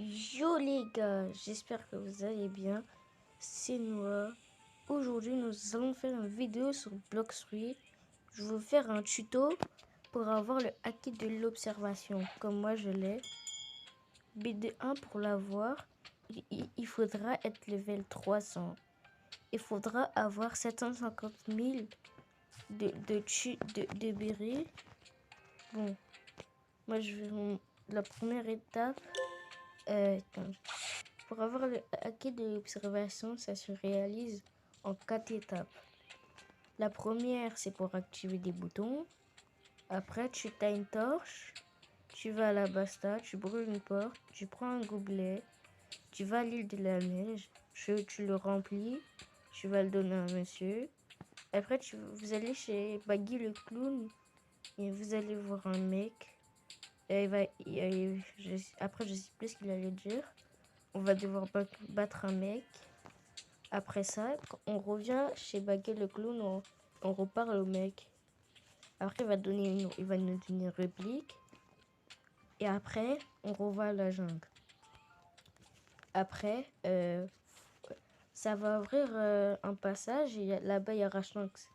Yo les gars, j'espère que vous allez bien. C'est Noah. Aujourd'hui, nous allons faire une vidéo sur Blox-Fruits. Je vais vous faire un tuto pour avoir le acquis de l'observation, comme moi je l'ai. BD1 pour l'avoir, il faudra être level 300. Il faudra avoir 750 000 de berry. Bon, moi je vais la première étape. Pour avoir le acquis de l'observation, ça se réalise en 4 étapes. La première, c'est pour activer des boutons. Après, tu as une torche. Tu vas à la basta, tu brûles une porte, tu prends un gobelet, tu vas à l'île de la neige, tu le remplis, tu vas le donner à un monsieur. Après, vous allez chez Baggy le clown et vous allez voir un mec. Et après, je sais plus ce qu'il allait dire. On va devoir battre un mec. Après ça, on revient chez Baggy le clown, on reparle au mec. Après, il va nous donner une réplique. Et après, on revoit à la jungle. Après, ça va ouvrir un passage et là-bas, il y aura Shanks.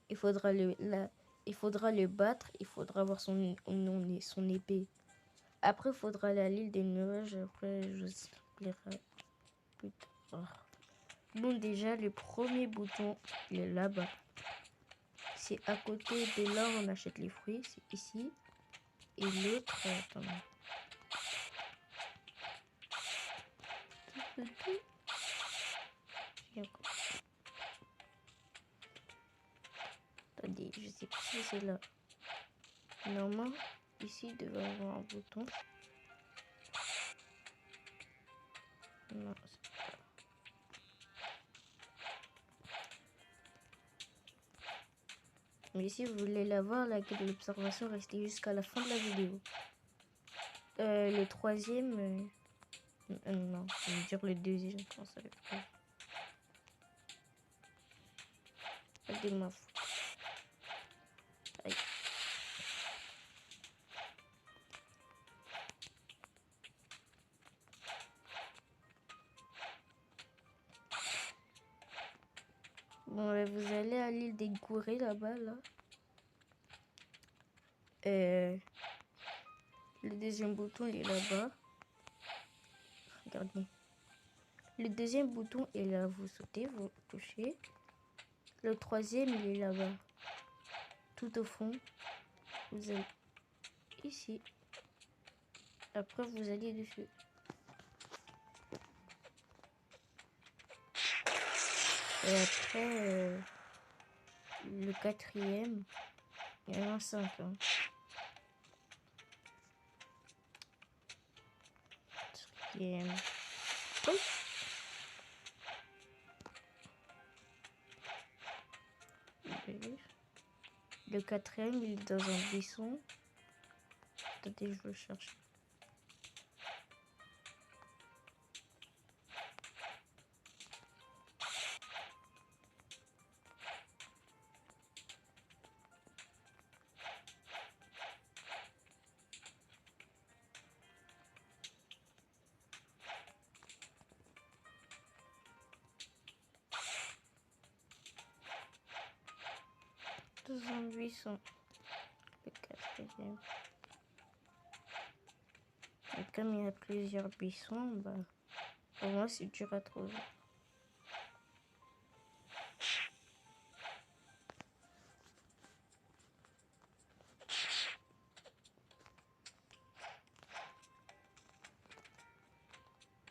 Il faudra le battre, il faudra avoir son épée. Après, il faudra aller à l'île des nuages. Après, je expliquerai plus tard. Bon, déjà, le premier bouton, il est là-bas. C'est à côté de là où on achète les fruits, c'est ici. Et l'autre, attendez. Attendez, je sais pas si c'est là. Normalement, ici, il devait avoir un bouton. Non, c'est pas là. Mais si vous voulez l'avoir, la clé de l'observation, restez jusqu'à la fin de la vidéo. Le troisième... non, je veux dire le deuxième, comment ça va être. Regardez-moi. Aïe. Bon, vous allez à l'île des Gourets là-bas, là. Le deuxième bouton, il est là-bas. Regardez. Le deuxième bouton est là, vous sautez, vous touchez. Le troisième, il est là-bas. Tout au fond, vous allez ici. Après, vous allez dessus. Et après, le quatrième, il y en a 5. Hein. Quatrième. Oui. Le quatrième, il est dans un buisson. Attendez, je le cherche. Dans un buisson. Le quatrième. Et comme il y a plusieurs buissons, bah, pour moi, c'est dur à trouver.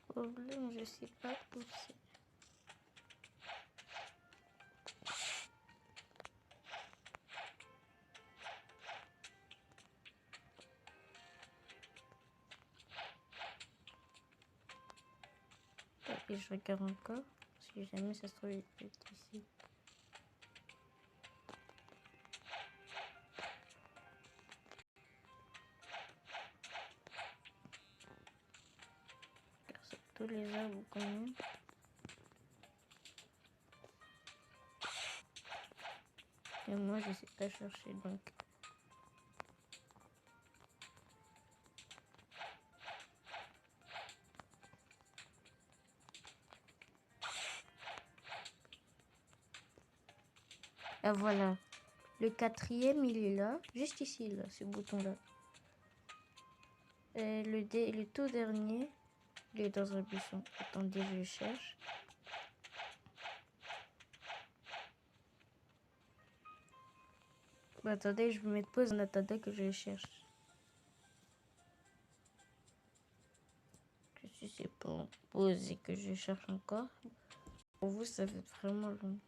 Problème, je sais pas où c'est. Et je regarde encore, si jamais ça se trouve ici. Car sur tous les arbres quand même. Et moi je sais pas chercher donc. Ah voilà. Le quatrième, il est là. Juste ici, là, ce bouton-là. Le tout dernier, il est dans un buisson. Attendez, je le cherche. Bah, attendez, je vais mettre pause en attendant que je le cherche. Si c'est pas en pause et que je cherche encore, pour vous, ça va être vraiment long.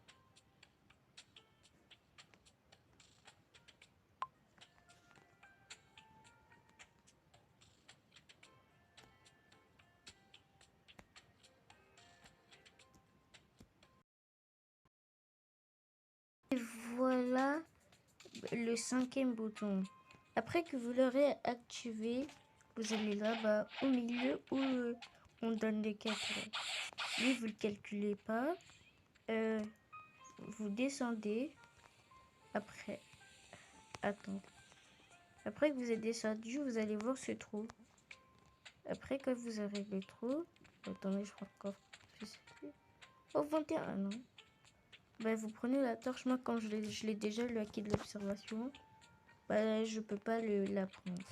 Et voilà le cinquième bouton. Après que vous l'aurez activé, vous allez là-bas au milieu où on donne les 4. Lui, vous ne le calculez pas. Vous descendez. Après, attendez. Après que vous êtes descendu, vous allez voir ce trou. Après que vous aurez le trou, attendez, je crois encore. Oh, 21, non. Ben, vous prenez la torche. Moi, quand je l'ai déjà le acquis de l'observation, ben, je peux pas la prendre.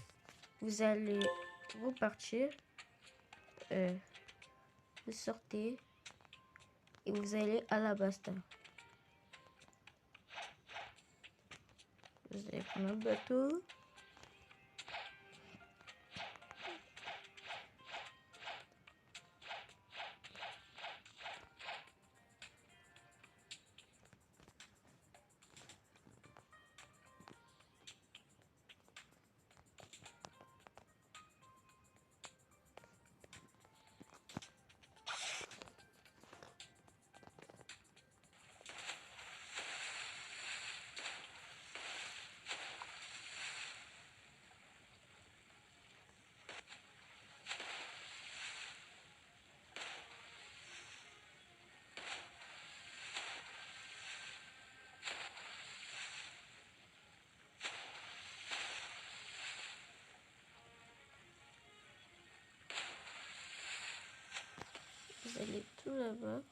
Vous allez repartir. Vous sortez. Et vous allez à la basta. Vous allez prendre un bateau. Vous allez tout là-bas.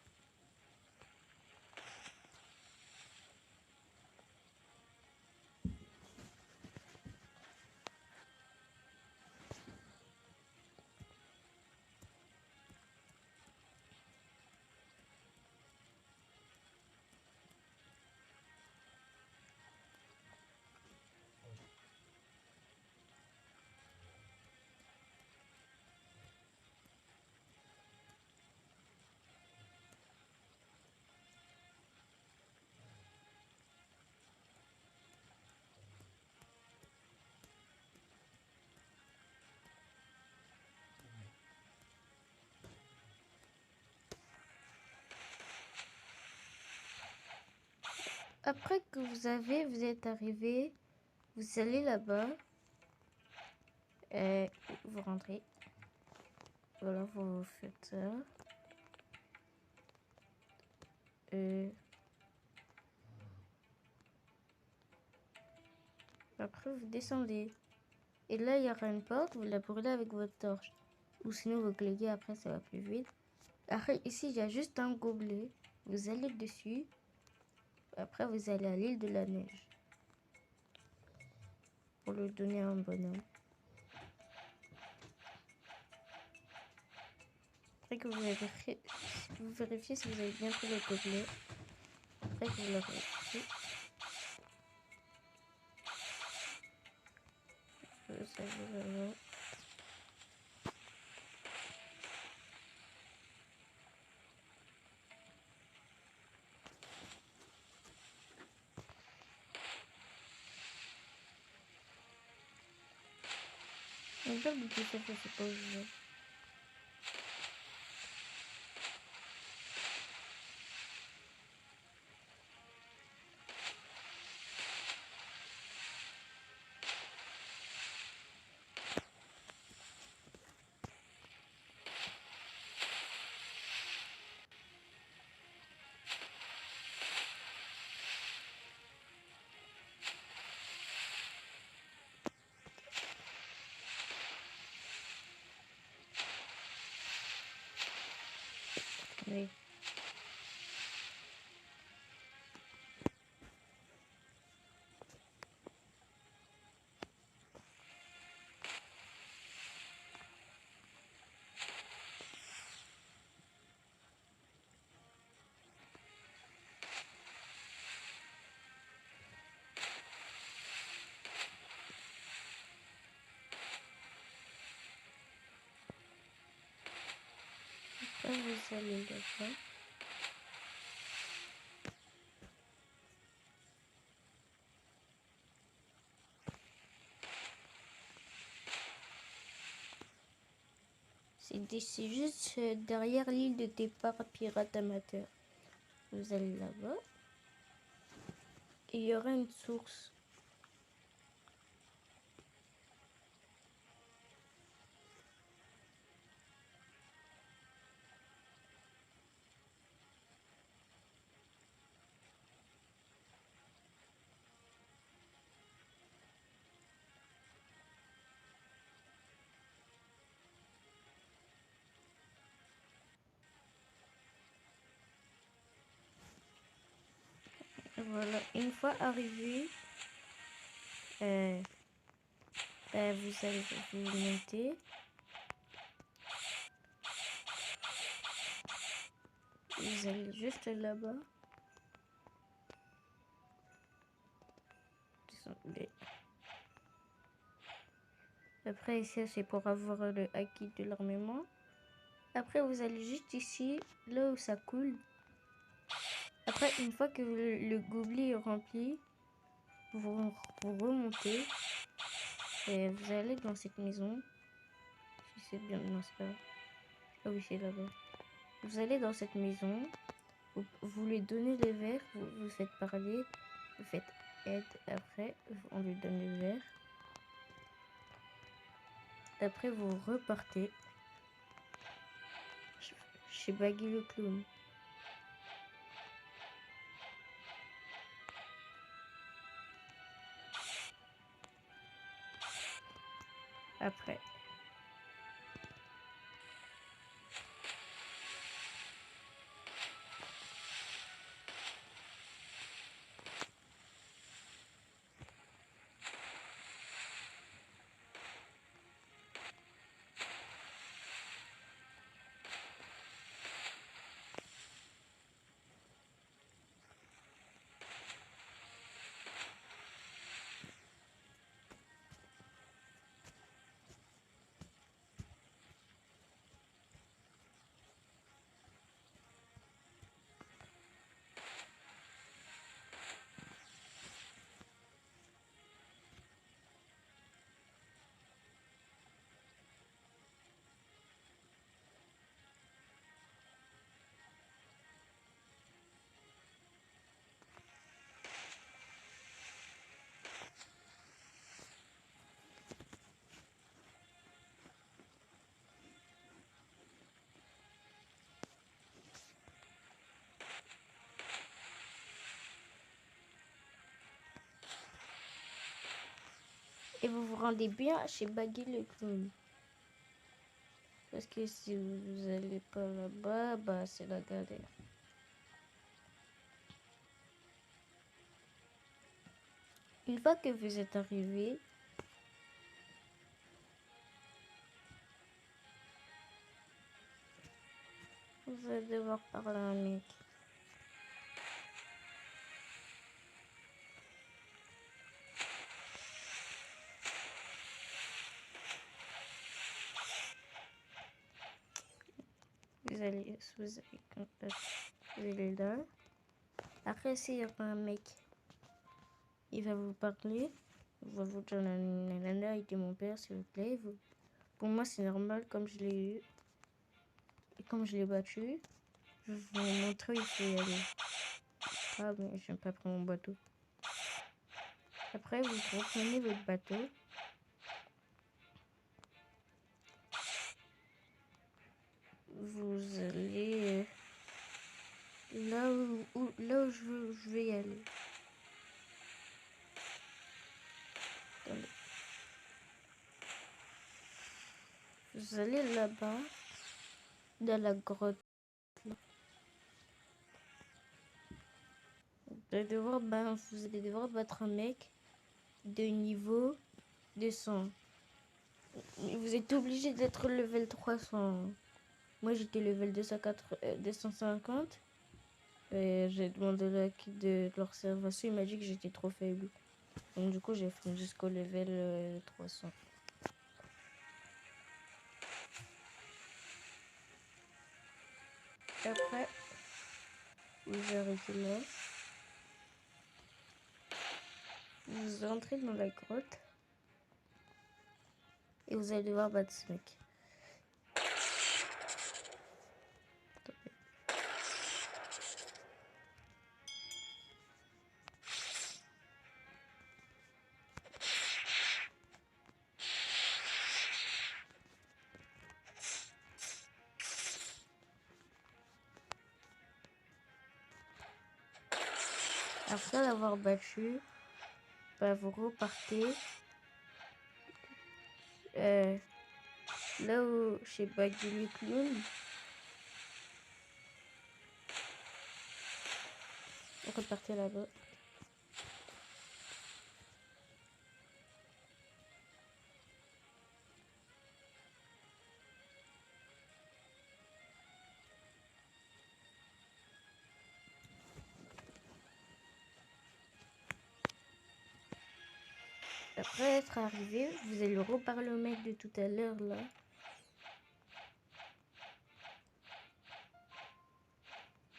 Après que vous êtes arrivé, vous allez là-bas. Vous rentrez. Voilà, vous faites ça. Après, vous descendez. Et là, il y aura une porte. Vous la brûlez avec votre torche. Ou sinon, vous cliquez. Après, ça va plus vite. Après, ici, il y a juste un gobelet. Vous allez dessus. Après, vous allez à l'île de la neige. Pour lui donner un bonhomme. Après que vous vérifiez si vous avez bien pris le gobelet. Après que vous l'aurez pris. Ça vous allez. On peut vous dire que c'est pas jeu. Oui. Après, vous allez là-bas. C'est juste derrière l'île de départ pirate amateur. Vous allez là-bas. Et il y aura une source. Voilà, une fois arrivé, vous allez vous monter. Vous allez juste là-bas. Descendez. Après, ici, c'est pour avoir le acquis de l'armement. Après, vous allez juste ici, là où ça coule. Après, une fois que le gobelet est rempli, vous remontez. Et vous allez dans cette maison. Si c'est bien, non, c'est pas là. Ah oui, c'est là-bas. Vous allez dans cette maison. Vous lui donnez les verres. Vous faites parler. Vous faites aide. Après, on lui donne le verre. Après, vous repartez chez Baggy le clown. Après. Et vous vous rendez bien chez Baggy le clown. Parce que si vous n'allez pas là-bas, bah c'est la galère. Une fois que vous êtes arrivé, vous allez devoir parler à un mec. Vous allez là. Après, s'il y aura un mec, il va vous parler. Il va vous dire nanana, était mon père, s'il vous plaît. Pour moi, c'est normal, comme je l'ai eu. Et comme je l'ai battu, je vais vous montrer où il faut y aller. Ah, mais j'aime pas prendre mon bateau. Après, vous reprenez votre bateau. Vous allez là où je vais y aller. Attendez. Vous allez là-bas, dans la grotte. Vous allez devoir battre un mec de niveau 200. Vous êtes obligé d'être level 300. Moi, j'étais level 250. Et j'ai demandé l'acquis de l'observation. Il m'a dit que j'étais trop faible. Donc, du coup, j'ai fait jusqu'au level 300. Après, vous arrêtez là. Vous entrez dans la grotte. Et vous allez devoir battre ce mec. Après l'avoir battu, bah, vous repartez là où chez Baggy le clown. Repartez là-bas. Après être arrivé, vous allez reparler au mec de tout à l'heure là.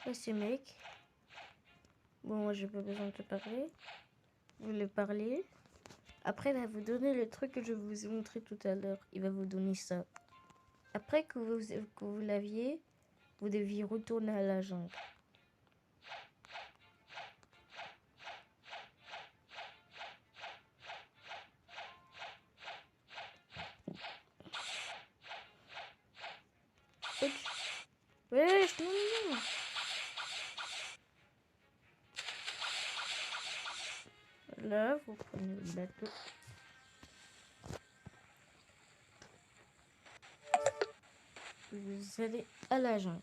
Là ce mec. Bon, moi j'ai pas besoin de te parler. Vous le parlez. Après il va vous donner le truc que je vous ai montré tout à l'heure. Il va vous donner ça. Après que vous l'aviez, vous deviez retourner à la jungle. Ouais, non. Là, vous prenez le bateau. Vous allez à la jungle.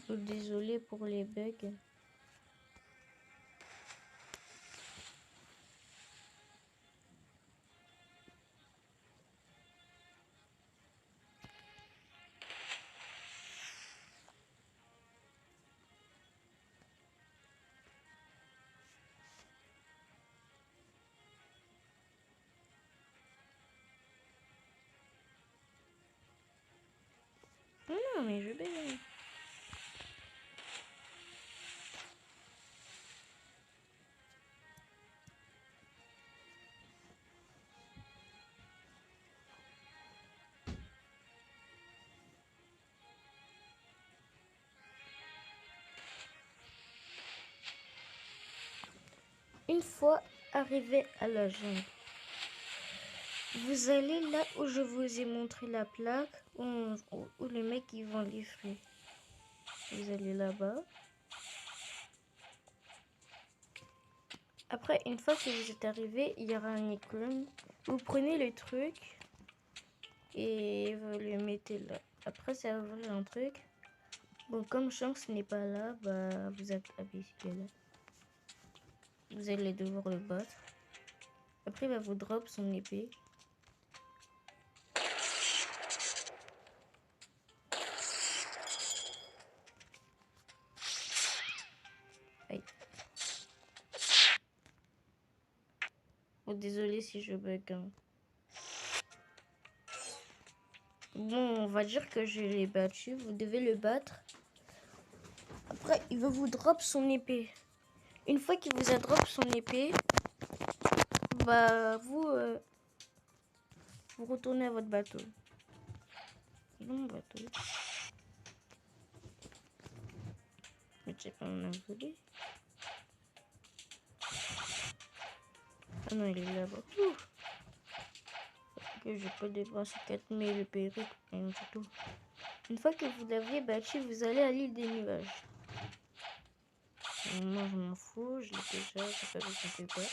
Désolé pour les bugs. Non, mais je vais. Une fois arrivé à la jungle, vous allez là où je vous ai montré la plaque, où les mecs ils vendent les fruits. Vous allez là-bas. Après, une fois que vous êtes arrivé, il y aura un icône. Vous prenez le truc et vous le mettez là. Après, ça va ouvrir un truc. Bon, comme Shanks n'est pas là, bah vous êtes habillé là. Vous allez devoir le battre. Après, il va vous drop son épée. Aïe. Oh, désolé si je bug. Hein. Bon, on va dire que je l'ai battu. Vous devez le battre. Après, il va vous drop son épée. Une fois qu'il vous a drop son épée, bah vous retournez à votre bateau. Mon bateau. Mais tu sais pas on a volé. Ah non, il est là-bas. Que j'ai pas dépensé 4000 le périple, rien du tout. Une fois que vous l'aviez battu, vous allez à l'île des nuages. Moi je m'en fous, je l'ai déjà, j'ai pas besoin de peur.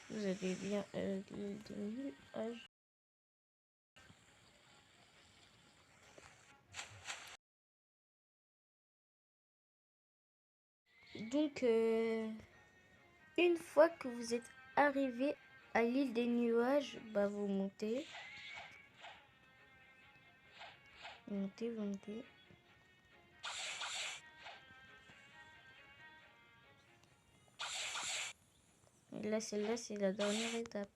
Vous allez bien à l'île des nuages. Donc, une fois que vous êtes arrivé à l'île des nuages, bah vous montez. Vous montez, vous montez. Et là, celle-là, c'est la dernière étape.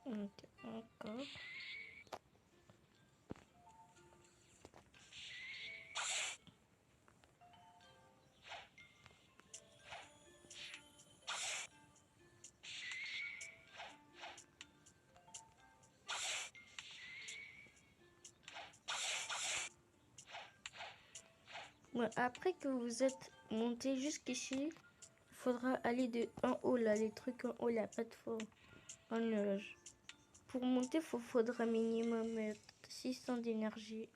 Montez encore. Ouais, après que vous êtes monté jusqu'ici, il faudra aller de en haut là, les trucs en haut, la plateforme en nuage. Pour monter, il faudra minimum 600 d'énergie.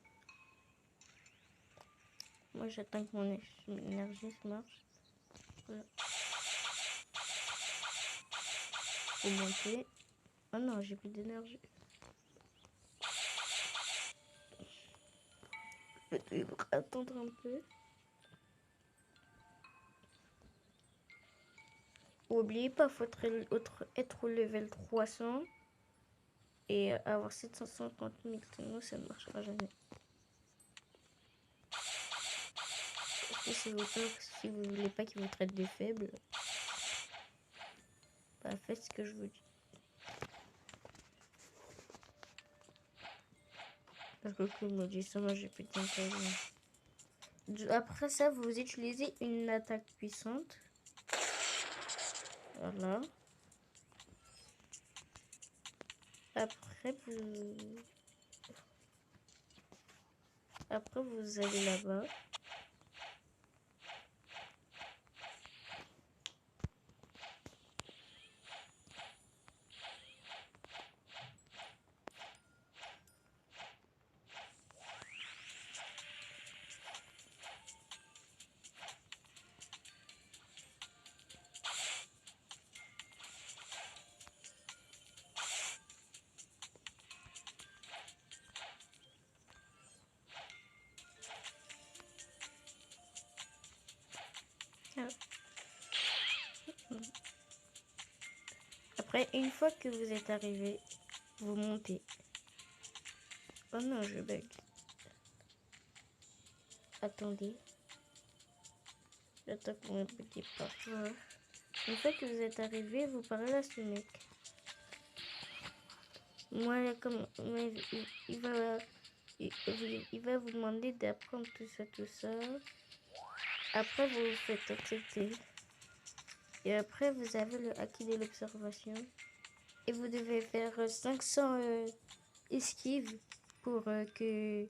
Moi, j'attends que mon énergie se marche. Voilà. Pour monter. Oh non, j'ai plus d'énergie. Je vais devoir attendre un peu. N'oubliez pas, il faut être au level 300 et avoir 750 000, sinon ça ne marchera jamais. Si vous voulez pas qu'ils vous traitent de faibles, bah faites ce que je vous dis. Parce que comme on dit ça, moi j'ai plus d'intérêt. Après ça, vous utilisez une attaque puissante. Voilà. Après vous allez là-bas. Après, une fois que vous êtes arrivé, vous montez. Oh non, je bug. Attendez. J'attends que mon petit pas. Voilà. Une fois que vous êtes arrivé, vous parlez à ce mec. Moi, comme il va vous demander d'apprendre tout ça. Après, vous vous faites accepter. Et après, vous avez le acquis de l'observation. Et vous devez faire 500 esquives pour que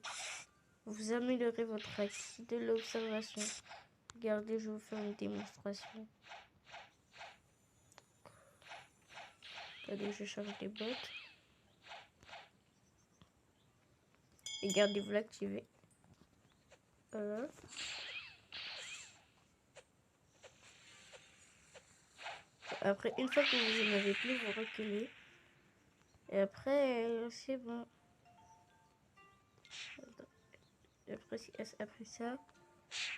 vous améliorez votre acquis de l'observation. Regardez, je vais vous faire une démonstration. Regardez, je change des bottes. Et gardez-vous l'activer. Voilà. Après, une fois que vous n'en avez plus, vous reculez. Et après, c'est bon. Après ça,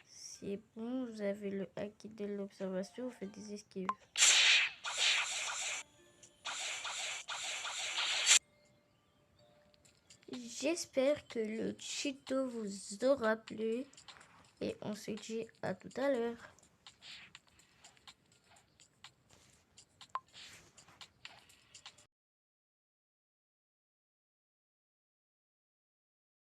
c'est bon. Vous avez le acquis de l'observation. Vous faites des esquives. J'espère que le tuto vous aura plu. Et on se dit à tout à l'heure.